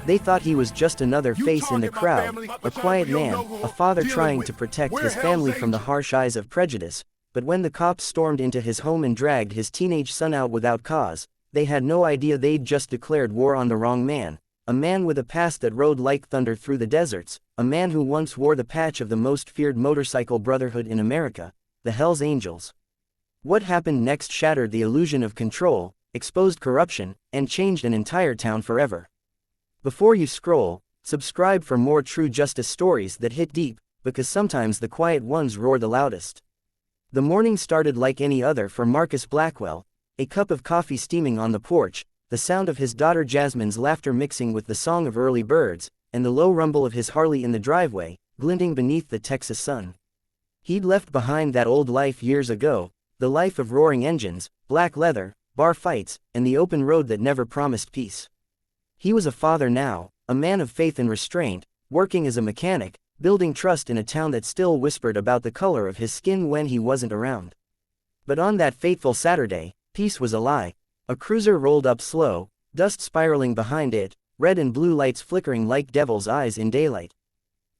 They thought he was just another face in the crowd, a quiet man, a father trying to protect his family from the harsh eyes of prejudice. But when the cops stormed into his home and dragged his teenage son out without cause, they had no idea they'd just declared war on the wrong man. A man with a past that rode like thunder through the deserts, a man who once wore the patch of the most feared motorcycle brotherhood in America, the Hells Angels. What happened next shattered the illusion of control, exposed corruption, and changed an entire town forever. Before you scroll, subscribe for more true justice stories that hit deep, because sometimes the quiet ones roar the loudest. The morning started like any other for Marcus Blackwell, a cup of coffee steaming on the porch, the sound of his daughter Jasmine's laughter mixing with the song of early birds, and the low rumble of his Harley in the driveway, glinting beneath the Texas sun. He'd left behind that old life years ago, the life of roaring engines, black leather, bar fights, and the open road that never promised peace. He was a father now, a man of faith and restraint, working as a mechanic, building trust in a town that still whispered about the color of his skin when he wasn't around. But on that fateful Saturday, peace was a lie. A cruiser rolled up slow, dust spiraling behind it, red and blue lights flickering like devil's eyes in daylight.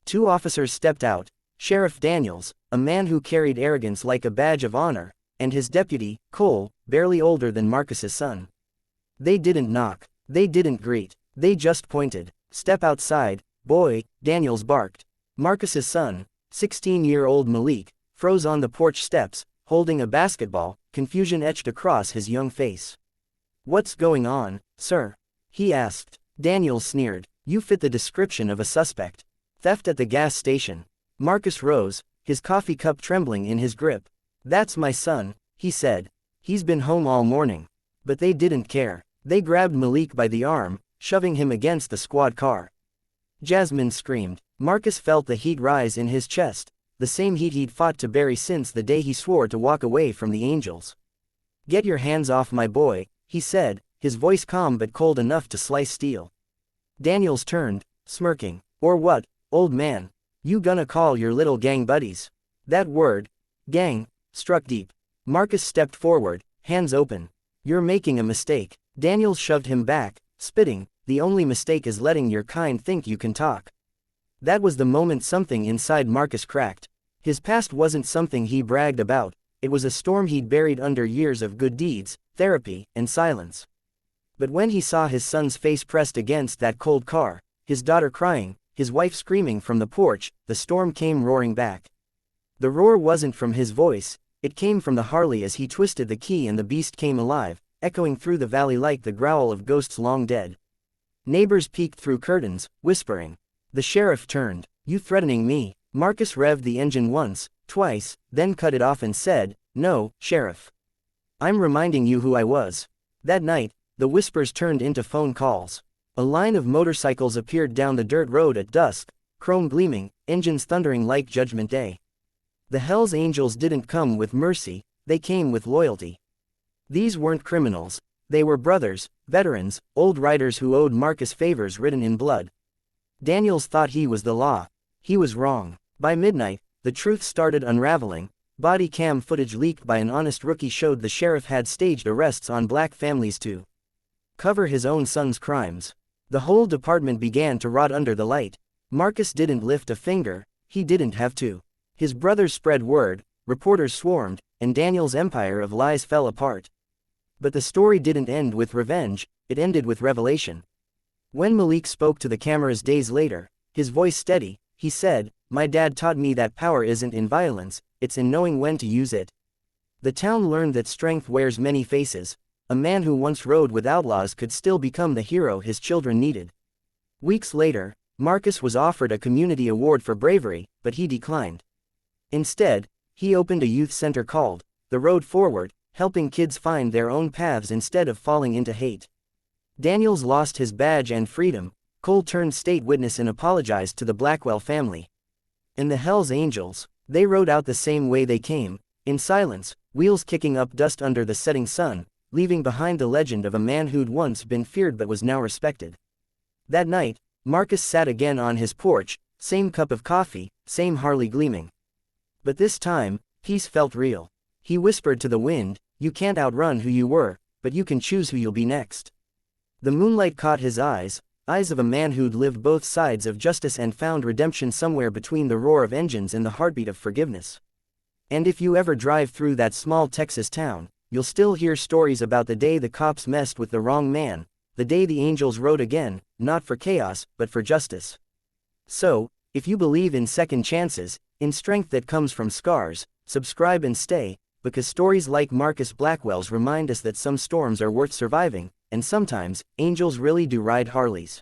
Two officers stepped out, Sheriff Daniels, a man who carried arrogance like a badge of honor, and his deputy, Cole, barely older than Marcus's son. They didn't knock, they didn't greet, they just pointed. "Step outside, boy," Daniels barked. Marcus's son, 16-year-old Malik, froze on the porch steps, holding a basketball, confusion etched across his young face. "What's going on, sir?" he asked. Daniels sneered. "You fit the description of a suspect. Theft at the gas station." Marcus rose, his coffee cup trembling in his grip. "That's my son," he said. "He's been home all morning." But they didn't care. They grabbed Malik by the arm, shoving him against the squad car. Jasmine screamed. Marcus felt the heat rise in his chest, the same heat he'd fought to bury since the day he swore to walk away from the Angels. "Get your hands off my boy," he said, his voice calm but cold enough to slice steel. Daniels turned, smirking. "Or what, old man? You gonna call your little gang buddies?" That word, gang, struck deep. Marcus stepped forward, hands open. "You're making a mistake." Daniels shoved him back, spitting. "The only mistake is letting your kind think you can talk." That was the moment something inside Marcus cracked. His past wasn't something he bragged about, it was a storm he'd buried under years of good deeds, therapy, and silence. But when he saw his son's face pressed against that cold car, his daughter crying, his wife screaming from the porch, the storm came roaring back. The roar wasn't from his voice, it came from the Harley as he twisted the key and the beast came alive, echoing through the valley like the growl of ghosts long dead. Neighbors peeked through curtains, whispering. The sheriff turned. "You threatening me?" Marcus revved the engine once, twice, then cut it off and said, "No, Sheriff. I'm reminding you who I was." That night, the whispers turned into phone calls. A line of motorcycles appeared down the dirt road at dusk, chrome gleaming, engines thundering like Judgment Day. The Hells Angels didn't come with mercy, they came with loyalty. These weren't criminals, they were brothers, veterans, old riders who owed Marcus favors written in blood. Daniels thought he was the law. He was wrong. By midnight, the truth started unraveling. Body cam footage leaked by an honest rookie showed the sheriff had staged arrests on black families to cover his own son's crimes. The whole department began to rot under the light. Marcus didn't lift a finger, he didn't have to. His brothers spread word, reporters swarmed, and Daniel's empire of lies fell apart. But the story didn't end with revenge, it ended with revelation. When Malik spoke to the cameras days later, his voice steady, he said, "My dad taught me that power isn't in violence, it's in knowing when to use it." The town learned that strength wears many faces. A man who once rode with outlaws could still become the hero his children needed. Weeks later, Marcus was offered a community award for bravery, but he declined. Instead, he opened a youth center called The Road Forward, helping kids find their own paths instead of falling into hate. Daniels lost his badge and freedom. Cole turned state witness and apologized to the Blackwell family. And the Hells Angels, they rode out the same way they came, in silence, wheels kicking up dust under the setting sun, leaving behind the legend of a man who'd once been feared but was now respected. That night, Marcus sat again on his porch, same cup of coffee, same Harley gleaming. But this time, peace felt real. He whispered to the wind, "You can't outrun who you were, but you can choose who you'll be next." The moonlight caught his eyes, Eyes of a man who'd lived both sides of justice and found redemption somewhere between the roar of engines and the heartbeat of forgiveness. And if you ever drive through that small Texas town, you'll still hear stories about the day the cops messed with the wrong man, the day the angels rode again, not for chaos, but for justice. So, if you believe in second chances, in strength that comes from scars, subscribe and stay, because stories like Marcus Blackwell's remind us that some storms are worth surviving, and sometimes, angels really do ride Harleys.